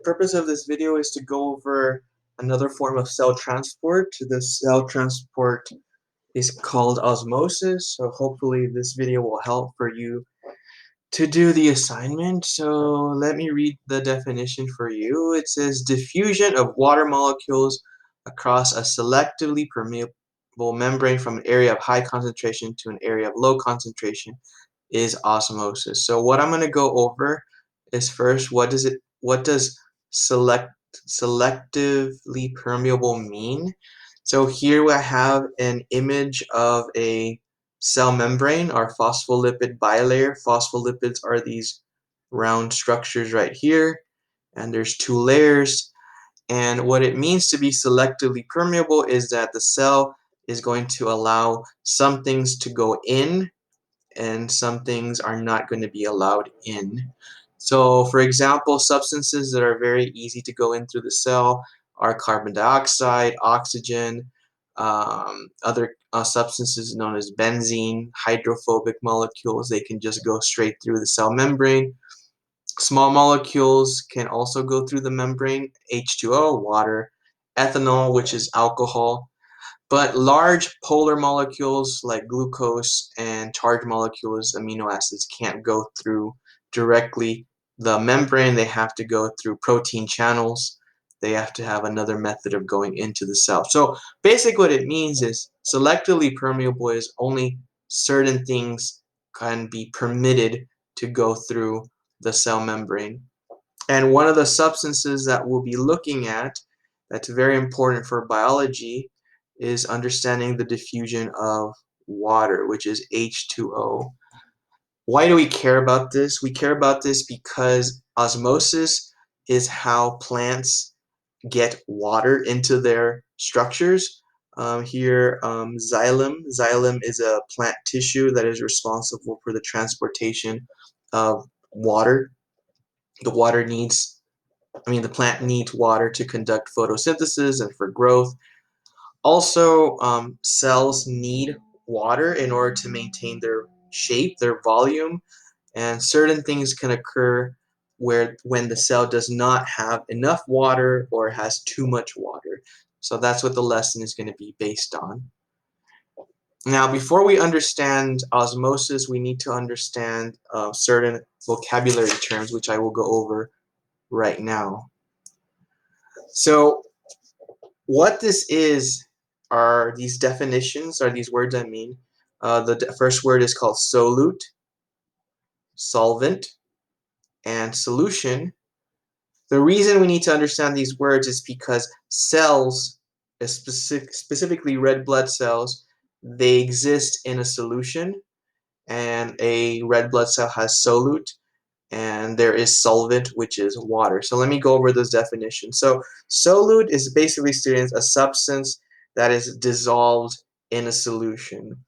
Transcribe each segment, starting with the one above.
The purpose of this video is to go over another form of cell transport. The cell transport is called osmosis, so hopefully this video will help for you to do the assignment. So let me read the definition for you. It says diffusion of water molecules across a selectively permeable membrane from an area of high concentration to an area of low concentration is osmosis. So what I'm going to go over is first, what does selectively permeable mean? So here I have an image of a cell membrane or phospholipid bilayer. Phospholipids are these round structures right here, and there's two layers. And what it means to be selectively permeable is that the cell is going to allow some things to go in and some things are not going to be allowed in. So for example, substances that are very easy to go in through the cell are carbon dioxide, oxygen, other substances known as benzene, hydrophobic molecules. They can just go straight through the cell membrane. Small molecules can also go through the membrane, H2O, water, ethanol, which is alcohol, but large polar molecules like glucose and charged molecules, amino acids, can't go through directly the membrane. They have to go through protein channels. They have to have another method of going into the cell. So basically what it means is selectively permeable is only certain things can be permitted to go through the cell membrane. And one of the substances that we'll be looking at that's very important for biology is understanding the diffusion of water, which is H2O. Why do we care about this? We care about this because osmosis is how plants get water into their structures. Xylem. Xylem is a plant tissue that is responsible for the transportation of water. The water needs the plant needs water to conduct photosynthesis and for growth. Also, cells need water in order to maintain their shape, their volume, and certain things can occur when the cell does not have enough water or has too much water. So that's what the lesson is going to be based on. Now, before we understand osmosis, we need to understand certain vocabulary terms, which I will go over right now. So what this is are these definitions, are these words I mean. The first word is called solute, solvent, and solution. The reason we need to understand these words is because cells, specifically red blood cells, they exist in a solution, and a red blood cell has solute, and there is solvent, which is water. So let me go over those definitions. So solute is basically, students, a substance that is dissolved in a solution.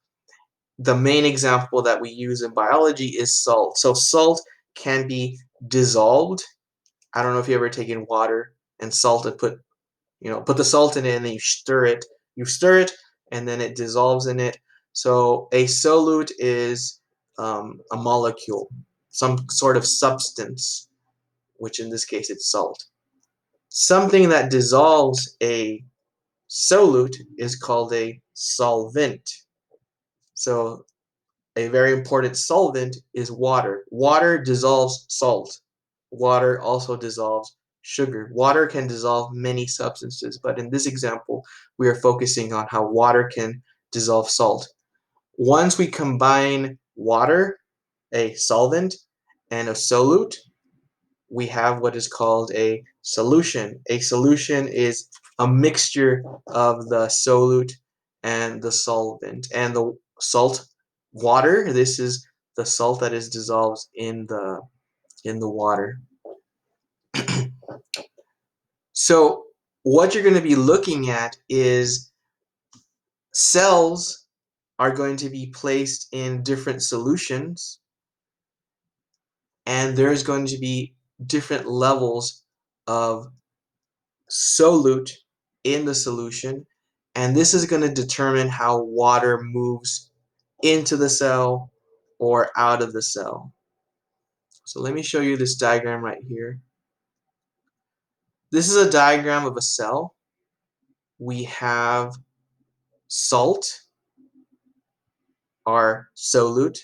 The main example that we use in biology is salt. So salt can be dissolved. I don't know if you ever taken water and salt and put the salt in it and then you stir it. You stir it and then it dissolves in it. So a solute is a molecule, some sort of substance, which in this case it's salt. Something that dissolves a solute is called a solvent. So a very important solvent is water. Water dissolves salt. Water also dissolves sugar. Water can dissolve many substances, but in this example, we are focusing on how water can dissolve salt. Once we combine water, a solvent, and a solute, we have what is called a solution. A solution is a mixture of the solute and the solvent. And the salt, water, this is the salt that is dissolved in the water. So what you're going to be looking at is cells are going to be placed in different solutions, and there's going to be different levels of solute in the solution, and this is going to determine how water moves into the cell or out of the cell. So let me show you this diagram right here. This is a diagram of a cell. We have salt, our solute.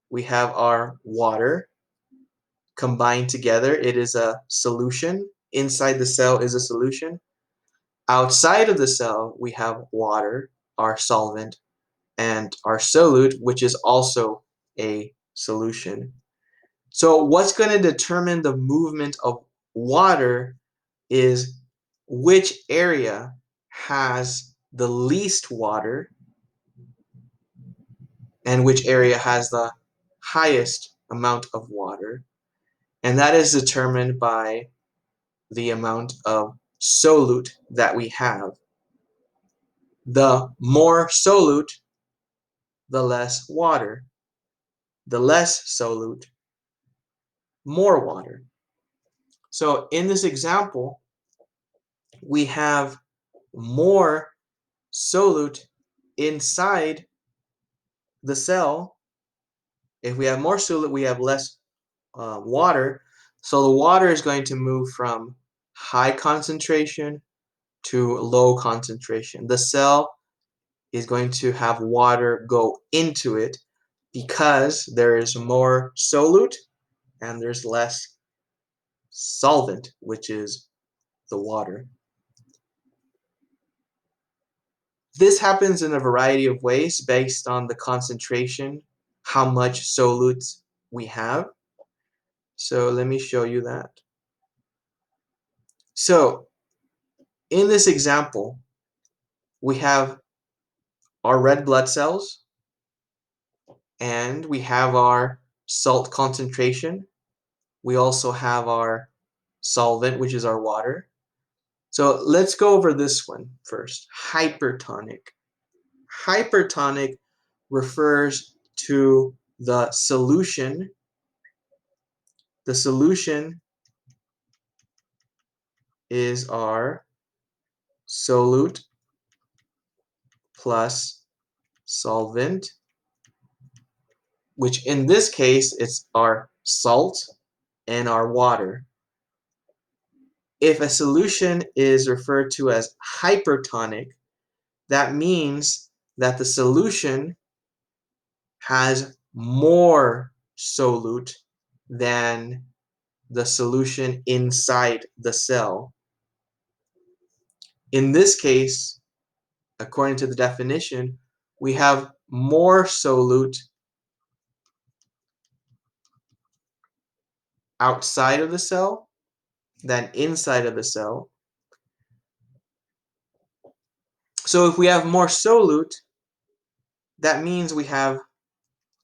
We have our water. Combined together, it is a solution. Inside the cell is a solution. Outside of the cell, we have water, our solvent, and our solute, which is also a solution. So what's going to determine the movement of water is which area has the least water and which area has the highest amount of water. And that is determined by the amount of solute that we have. The more solute, the less water. The less solute, more water. So in this example, we have more solute inside the cell. If we have more solute, we have less water. So the water is going to move from high concentration to low concentration. The cell is going to have water go into it because there is more solute and there's less solvent, which is the water. This happens in a variety of ways based on the concentration, how much solute we have. So let me show you that. So in this example, we have our red blood cells and we have our salt concentration. We also have our solvent, which is our water. So let's go over this one first. Hypertonic. Hypertonic refers to the solution. The solution is our solute plus solvent, which in this case it's our salt and our water. If a solution is referred to as hypertonic, that means that the solution has more solute than the solution inside the cell. In this case, according to the definition, we have more solute outside of the cell than inside of the cell. So if we have more solute, that means we have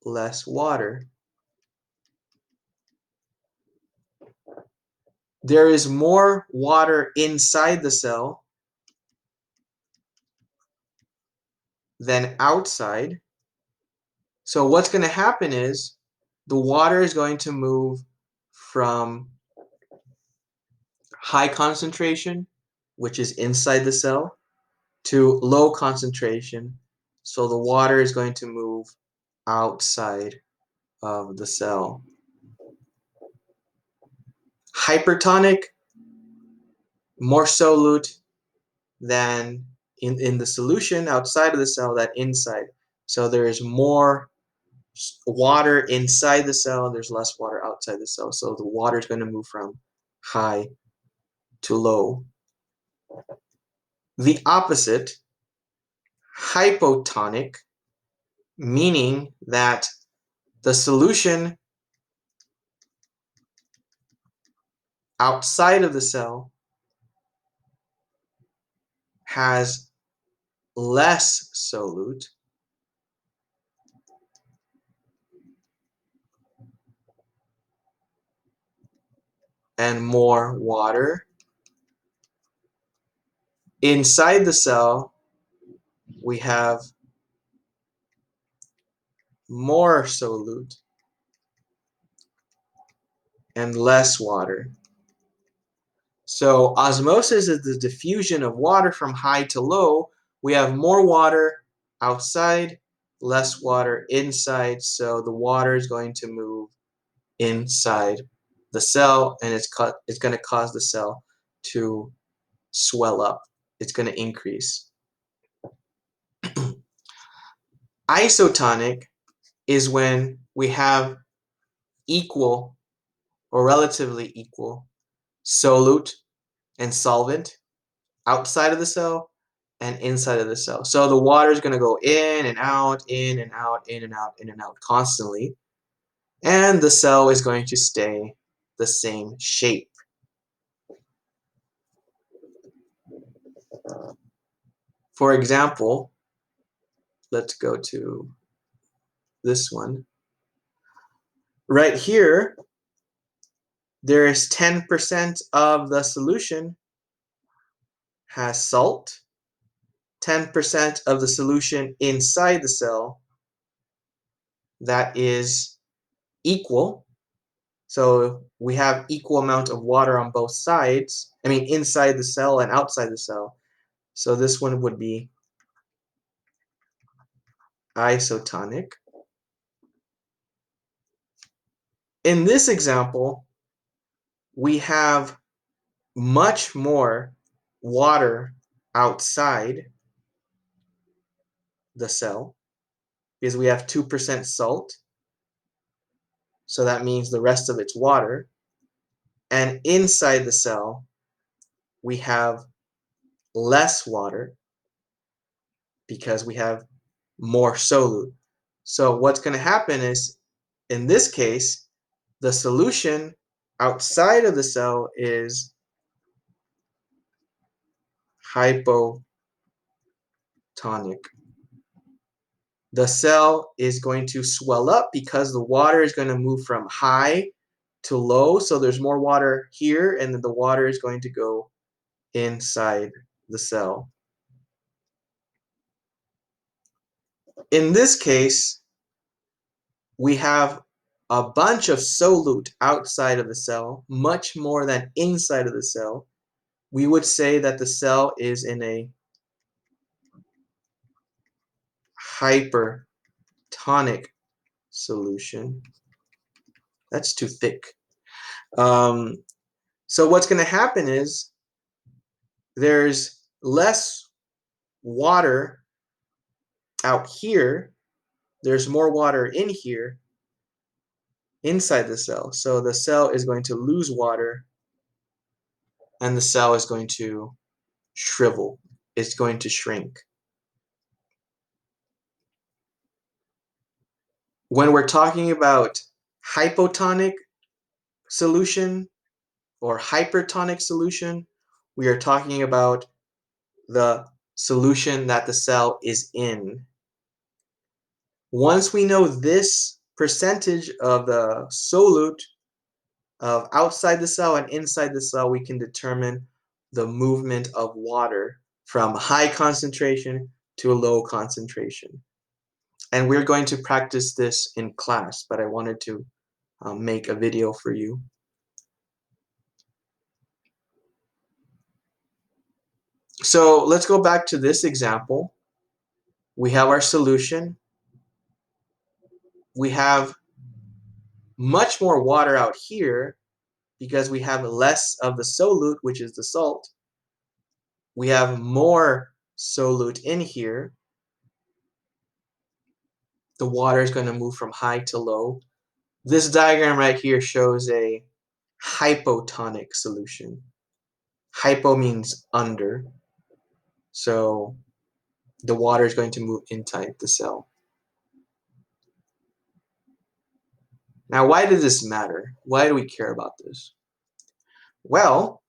less water. There is more water inside the cell than outside. So what's going to happen is the water is going to move from high concentration, which is inside the cell, to low concentration. So the water is going to move outside of the cell. Hypertonic, more solute than in the solution outside of the cell than inside. So there is more water inside the cell and there's less water outside the cell. So the water is going to move from high to low. The opposite, hypotonic, meaning that the solution outside of the cell has less solute and more water. Inside the cell, we have more solute and less water. So osmosis is the diffusion of water from high to low. We have more water outside, less water inside, so the water is going to move inside the cell and it's going to cause the cell to swell up. It's going to increase. Isotonic is when we have equal or relatively equal solute and solvent outside of the cell and inside of the cell. So the water is going to go in and out, in and out, in and out, in and out constantly. And the cell is going to stay the same shape. For example, let's go to this one. Right here, there is 10% of the solution has salt, 10% of the solution inside the cell that is equal. So we have equal amount of water on both sides. I mean, inside the cell and outside the cell. So this one would be isotonic. In this example, we have much more water outside the cell because we have 2% salt. So that means the rest of it's water. And inside the cell, we have less water because we have more solute. So what's going to happen is, in this case, the solution outside of the cell is hypotonic. The cell is going to swell up because the water is going to move from high to low. So there's more water here, and then the water is going to go inside the cell. In this case, we have a bunch of solute outside of the cell, much more than inside of the cell. We would say that the cell is in a hypertonic solution. That's too thick. So what's going to happen is there's less water out here. There's more water in here inside the cell. So the cell is going to lose water and the cell is going to shrivel. It's going to shrink. When we're talking about hypotonic solution or hypertonic solution, we are talking about the solution that the cell is in. Once we know this percentage of the solute of outside the cell and inside the cell, we can determine the movement of water from high concentration to a low concentration. And we're going to practice this in class, but I wanted to make a video for you. So let's go back to this example. We have our solution. We have much more water out here because we have less of the solute, which is the salt. We have more solute in here. The water is going to move from high to low. This diagram right here shows a hypotonic solution. Hypo means under. So the water is going to move inside the cell. Now, why does this matter? Why do we care about this? Well,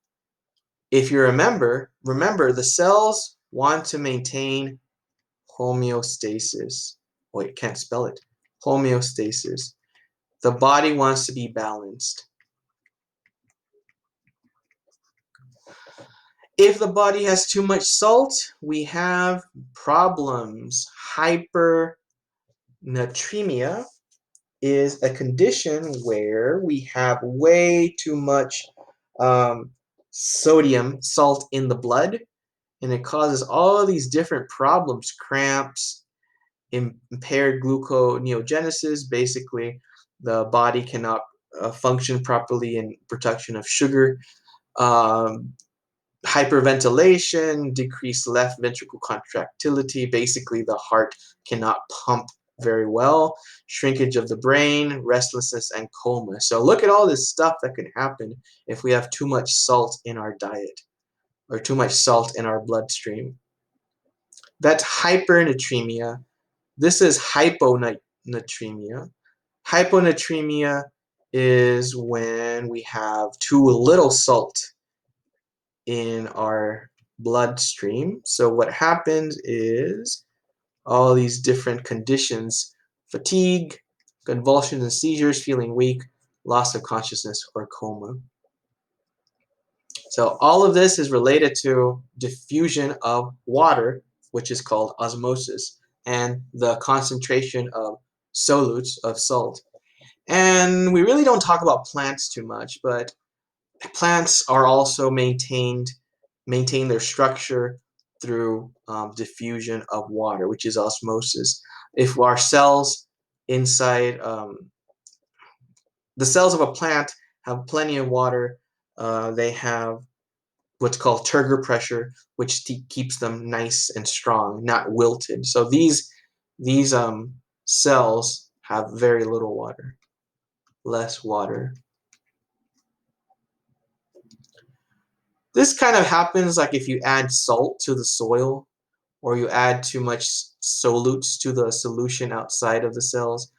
if you remember the cells want to maintain homeostasis. Wait, can't spell it. Homeostasis. The body wants to be balanced. If the body has too much salt, we have problems. Hypernatremia is a condition where we have way too much sodium, salt in the blood, and it causes all these different problems, cramps, impaired gluconeogenesis. Basically, the body cannot function properly in production of sugar. Hyperventilation, decreased left ventricle contractility. Basically, the heart cannot pump very well. Shrinkage of the brain, restlessness, and coma. So look at all this stuff that can happen if we have too much salt in our diet or too much salt in our bloodstream. That's hypernatremia. This is hyponatremia. Hyponatremia is when we have too little salt in our bloodstream. So what happens is all these different conditions: fatigue, convulsions and seizures, feeling weak, loss of consciousness, or coma. So all of this is related to diffusion of water, which is called osmosis, and the concentration of solutes, of salt. And we really don't talk about plants too much, but plants are also maintain their structure through diffusion of water, which is osmosis. If our cells inside the cells of a plant have plenty of water, they have what's called turgor pressure, which keeps them nice and strong, not wilted. So these cells have very little water, less water. This kind of happens like if you add salt to the soil or you add too much solutes to the solution outside of the cells,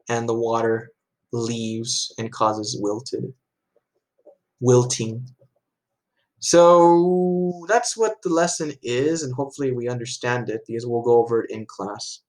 and the water leaves and causes wilting. So that's what the lesson is, and hopefully we understand it because we'll go over it in class.